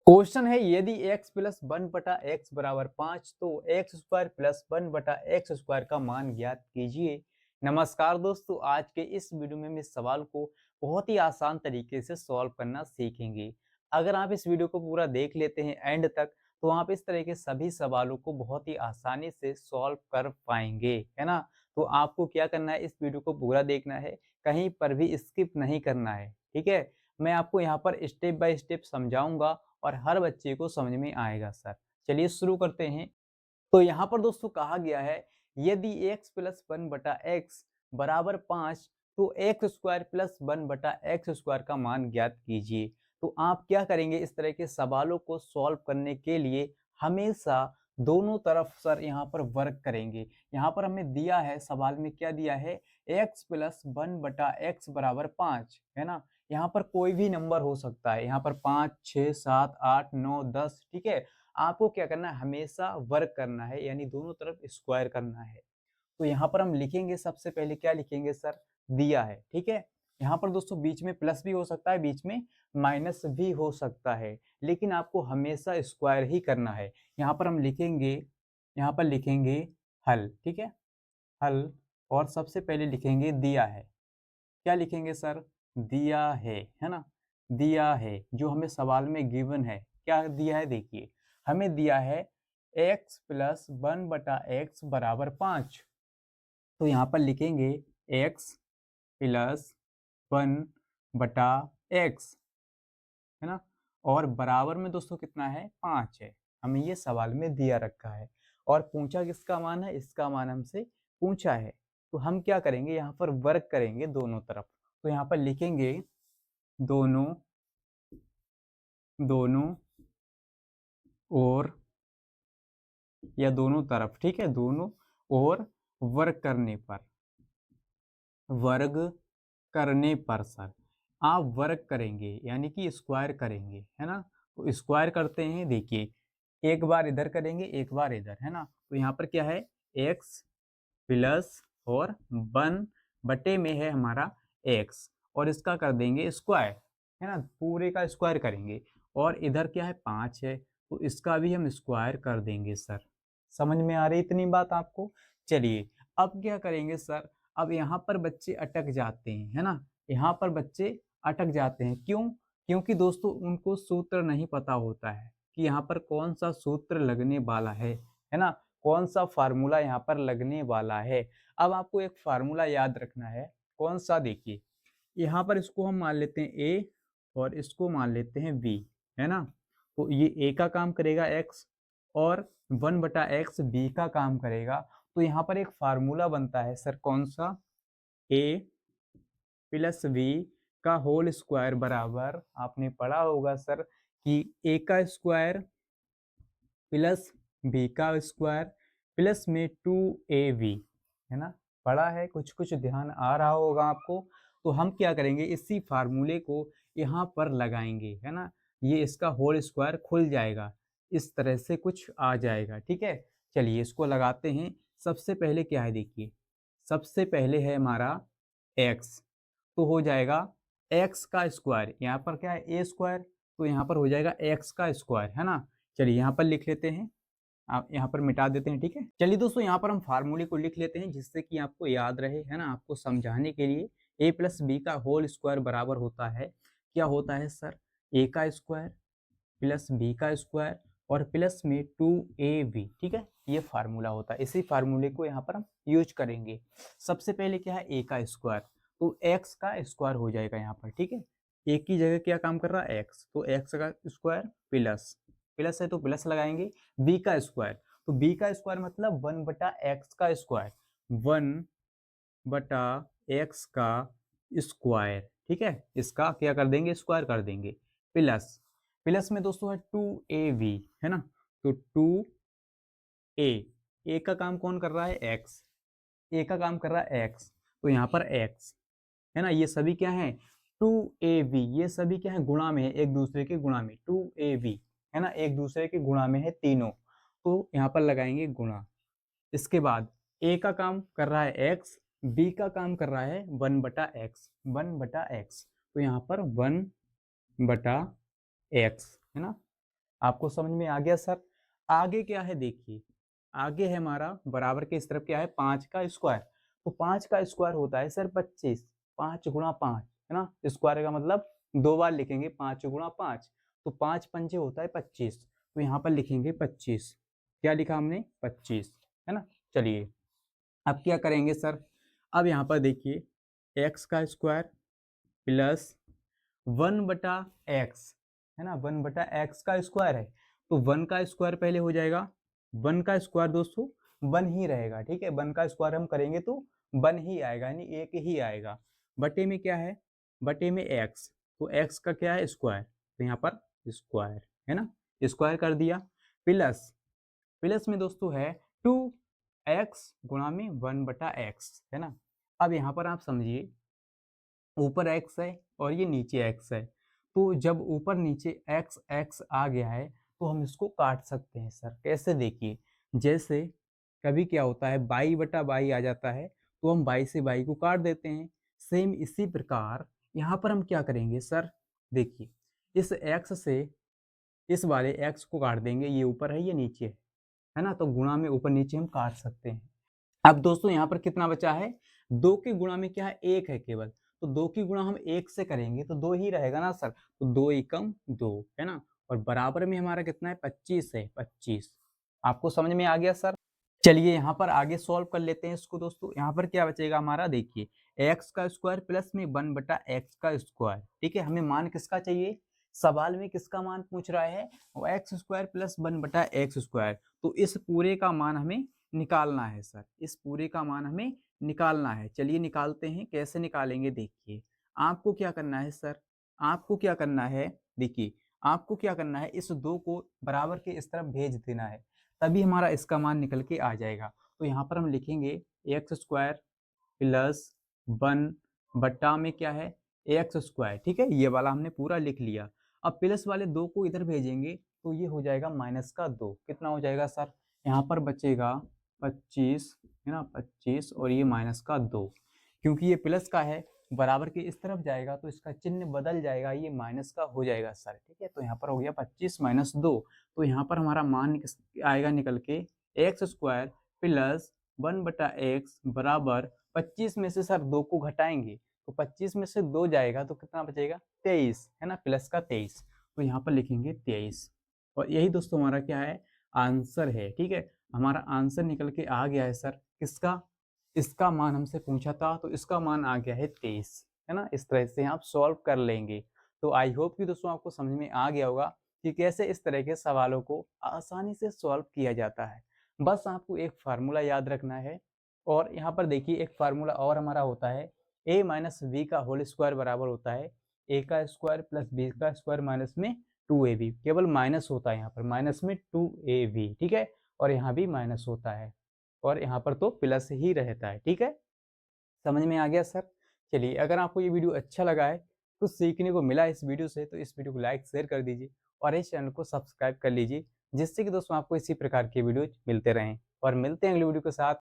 Question है यदि x plus one बटा एक्स बराबर 5 तो एक्स स्क्वायर प्लस वन बटा एक्स स्क्वायर का मान ज्ञात कीजिए। नमस्कार दोस्तों, आज के इस वीडियो में हम इस सवाल को बहुत ही आसान तरीके से सॉल्व करना सीखेंगे। अगर आप इस वीडियो को पूरा देख लेते हैं एंड तक तो आप इस तरह के सभी सवालों को बहुत ही आसानी से सॉल्व कर पाएंगे, है ना। तो आपको क्या करना है, इस वीडियो को पूरा देखना है, कहीं पर भी स्किप नहीं करना है, ठीक है। मैं आपको यहाँ पर स्टेप बाय स्टेप समझाऊंगा और हर बच्चे को समझ में आएगा सर। चलिए शुरू करते हैं। तो यहाँ पर दोस्तों कहा गया है यदि x प्लस वन बटा एक्स बराबर 5 तो एक्स स्क्वायर प्लस वन बटा एक्स स्क्वायर का मान ज्ञात कीजिए। तो आप क्या करेंगे, इस तरह के सवालों को सॉल्व करने के लिए हमेशा दोनों तरफ सर यहाँ पर वर्क करेंगे। यहाँ पर हमें दिया है, सवाल में क्या दिया है, x प्लस वन बटा एक्स बराबर 5, है ना। यहाँ पर कोई भी नंबर हो सकता है, यहाँ पर 5, 6, 7, 8, 9, 10, ठीक है। आपको क्या करना है, हमेशा वर्क करना है, यानी दोनों तरफ स्क्वायर करना है। तो यहाँ पर हम लिखेंगे, सबसे पहले क्या लिखेंगे सर, दिया है, ठीक है। यहाँ पर दोस्तों बीच में प्लस भी हो सकता है, बीच में माइनस भी हो सकता है, लेकिन आपको हमेशा स्क्वायर ही करना है। यहाँ पर हम लिखेंगे, यहाँ पर लिखेंगे हल, ठीक है, हल। और सबसे पहले लिखेंगे दिया है। क्या लिखेंगे सर, दिया है ना। दिया है, जो हमें सवाल में गिवन है, क्या दिया है देखिए, हमें दिया है x प्लस वन बटा एक्स बराबर 5। तो यहाँ पर लिखेंगे x प्लस वन बटा एक्स, है ना। और बराबर में दोस्तों कितना है, 5 है। हमें ये सवाल में दिया रखा है और पूछा किसका मान है, इसका मान हमसे पूछा है। तो हम क्या करेंगे, यहाँ पर वर्क करेंगे दोनों तरफ। तो यहाँ पर लिखेंगे दोनों दोनों और, या दोनों तरफ, ठीक है, दोनों और वर्ग करने पर, वर्ग करने पर सर आप वर्ग करेंगे यानी कि स्क्वायर करेंगे, है ना। तो स्क्वायर करते हैं, देखिए एक बार इधर करेंगे, एक बार इधर, है ना। तो यहाँ पर क्या है, x प्लस और वन बटे में है हमारा x, और इसका कर देंगे स्क्वायर, है ना, पूरे का स्क्वायर करेंगे। और इधर क्या है, 5 है, तो इसका भी हम स्क्वायर कर देंगे सर। समझ में आ रही इतनी बात आपको। चलिए अब क्या करेंगे सर, अब यहाँ पर बच्चे अटक जाते हैं, है ना। यहाँ पर बच्चे अटक जाते हैं, क्यों, क्योंकि दोस्तों उनको सूत्र नहीं पता होता है कि यहाँ पर कौन सा सूत्र लगने वाला है ना, कौन सा फार्मूला यहाँ पर लगने वाला है। अब आपको एक फार्मूला याद रखना है, कौन सा, देखिए यहाँ पर इसको हम मान लेते हैं a और इसको मान लेते हैं b, है ना। तो ये a का काम करेगा x और वन बटा एक्स बी का काम करेगा। तो यहाँ पर एक फार्मूला बनता है सर, कौन सा, a प्लस बी का होल स्क्वायर बराबर, आपने पढ़ा होगा सर कि a का स्क्वायर प्लस बी का स्क्वायर प्लस में 2ab, है ना। पढ़ा है, कुछ कुछ ध्यान आ रहा होगा आपको। तो हम क्या करेंगे, इसी फार्मूले को यहाँ पर लगाएंगे, है ना। ये इसका होल स्क्वायर खुल जाएगा, इस तरह से कुछ आ जाएगा, ठीक है। चलिए इसको लगाते हैं। सबसे पहले क्या है, देखिए सबसे पहले है हमारा x, तो हो जाएगा x का स्क्वायर, यहाँ पर क्या है a स्क्वायर, तो यहाँ पर हो जाएगा x का स्क्वायर, है ना। चलिए यहाँ पर लिख लेते हैं, आप यहाँ पर मिटा देते हैं, ठीक है। चलिए दोस्तों यहाँ पर हम फार्मूले को लिख लेते हैं जिससे कि आपको याद रहे, है ना, आपको समझाने के लिए। a प्लस बी का होल स्क्वायर बराबर होता है, क्या होता है सर, a का स्क्वायर प्लस बी का स्क्वायर और प्लस में 2ab, ठीक है। ये फार्मूला होता है, इसी फार्मूले को यहाँ पर हम यूज करेंगे। सबसे पहले क्या है, a का स्क्वायर, तो x का स्क्वायर हो जाएगा यहाँ पर, ठीक है। a की जगह क्या काम कर रहा है, x, तो x का स्क्वायर प्लस, प्लस है तो प्लस लगाएंगे, b का स्क्वायर, तो b का स्क्वायर मतलब वन बटा एक्स का स्क्वायर, वन बटा एक्स का स्क्वायर, ठीक है। इसका क्या कर देंगे, स्क्वायर कर देंगे, प्लस, प्लस में दोस्तों है 2ab, है ना। तो 2a, a का काम कौन कर रहा है, x, a का काम कर रहा है x, तो यहाँ पर x, है ना। ये सभी क्या है, 2ab, ये सभी क्या है, गुणा में है, एक दूसरे के गुणा में, 2ab, है ना, एक दूसरे के गुणा में है तीनों। तो यहाँ पर लगाएंगे गुणा। इसके बाद a का काम कर रहा है x, b का काम कर रहा है वन बटा एक्स, वन बटा एक्स, तो यहाँ पर वन बटा एक्स, है ना। आपको समझ में आ गया सर? आगे क्या है देखिए, आगे है हमारा बराबर के इस तरफ क्या है 5 का स्क्वायर। तो 5 का स्क्वायर होता है सर 25, 5 गुणा 5 है ना, स्क्वायर का मतलब 2 बार लिखेंगे 5 गुणा 5, तो 5 पंजे होता है 25, तो यहाँ पर लिखेंगे 25। क्या लिखा हमने 25 है ना। चलिए अब क्या करेंगे सर, अब यहाँ पर देखिए एक्स का स्क्वायर प्लस 1/x है ना, 1/x का स्क्वायर है, तो 1 का स्क्वायर पहले हो जाएगा, 1 का स्क्वायर दोस्तों 1 ही रहेगा, ठीक है, 1 का स्क्वायर हम करेंगे तो 1 ही आएगा, यानी एक ही आएगा। बटे में क्या है, बटे में x, तो x का क्या है स्क्वायर, तो यहाँ पर स्क्वायर है ना, स्क्वायर कर दिया, प्लस प्लस में दोस्तों है 2x गुणा में 1/x है ना। अब यहाँ पर आप समझिए ऊपर x है और ये नीचे x है, तो जब ऊपर नीचे x x आ गया है तो हम इसको काट सकते हैं सर। कैसे देखिए, जैसे कभी क्या होता है बाई बटा बाई आ जाता है तो हम बाई से बाई को काट देते हैं, सेम इसी प्रकार यहाँ पर हम क्या करेंगे सर, देखिए इस x से इस वाले x को काट देंगे, ये ऊपर है ये नीचे है ना, तो गुणा में ऊपर नीचे हम काट सकते हैं। अब दोस्तों यहाँ पर कितना बचा है, 2 के गुणा में क्या है 1 है केवल, तो 2 की गुणा हम 1 से करेंगे तो 2 ही रहेगा ना सर, तो 2 एकम 2 है ना, और बराबर में हमारा कितना है 25 है, 25। आपको समझ में आ गया सर? चलिए यहाँ पर आगे सॉल्व कर लेते हैं इसको दोस्तों। यहाँ पर क्या बचेगा हमारा देखिए, एक्स का स्क्वायर प्लस में 1/x का स्क्वायर, ठीक है, हमें मान किसका चाहिए, सवाल में किसका मान पूछ रहा है, x square plus 1/x square, तो इस पूरे का मान हमें निकालना है सर, इस पूरे का मान हमें निकालना है। चलिए निकालते हैं, कैसे निकालेंगे देखिए, आपको क्या करना है सर, आपको क्या करना है देखिए, आपको क्या करना है, इस 2 को बराबर के इस तरफ भेज देना है, तभी हमारा इसका मान निकल के आ जाएगा। तो यहाँ पर हम लिखेंगे एक्स स्क्वायर प्लस 1 बट्टा में क्या है एक्स स्क्वायर, ठीक है, ये वाला हमने पूरा लिख लिया। अब प्लस वाले 2 को इधर भेजेंगे तो ये हो जाएगा माइनस का 2, कितना हो जाएगा सर, यहाँ पर बचेगा 25 है ना, 25 और ये माइनस का 2, क्योंकि ये प्लस का है बराबर के इस तरफ जाएगा तो इसका चिन्ह बदल जाएगा, ये माइनस का हो जाएगा सर, ठीक है, तो यहाँ पर हो गया 25 माइनस 2, तो यहाँ पर हमारा मान आएगा निकल के एक्स स्क्वायर प्लस 1/x बराबर 25 में से सर 2 को घटाएंगे तो 25 में से 2 जाएगा तो कितना बचेगा 23 है ना, प्लस का 23, तो यहाँ पर लिखेंगे 23, और यही दोस्तों हमारा क्या है आंसर है, ठीक है, हमारा आंसर निकल के आ गया है सर, किसका, इसका मान हमसे पूछा था तो इसका मान आ गया है 23 है ना। इस तरह से आप सॉल्व कर लेंगे। तो आई होप कि दोस्तों आपको समझ में आ गया होगा कि कैसे इस तरह के सवालों को आसानी से सॉल्व किया जाता है। बस आपको एक फार्मूला याद रखना है, और यहाँ पर देखिए एक फार्मूला और हमारा होता है a माइनस बी का होल स्क्वायर बराबर होता है a का स्क्वायर प्लस b का स्क्वायर माइनस में 2ab, केवल माइनस होता है यहाँ पर, माइनस में 2ab, ठीक है, और यहाँ भी माइनस होता है और यहाँ पर तो प्लस ही रहता है, ठीक है, समझ में आ गया सर? चलिए अगर आपको ये वीडियो अच्छा लगा है, कुछ सीखने को मिला इस वीडियो से, तो इस वीडियो को लाइक शेयर कर दीजिए और इस चैनल को सब्सक्राइब कर लीजिए, जिससे कि दोस्तों आपको इसी प्रकार के वीडियो मिलते रहें, और मिलते हैं अगली वीडियो के साथ।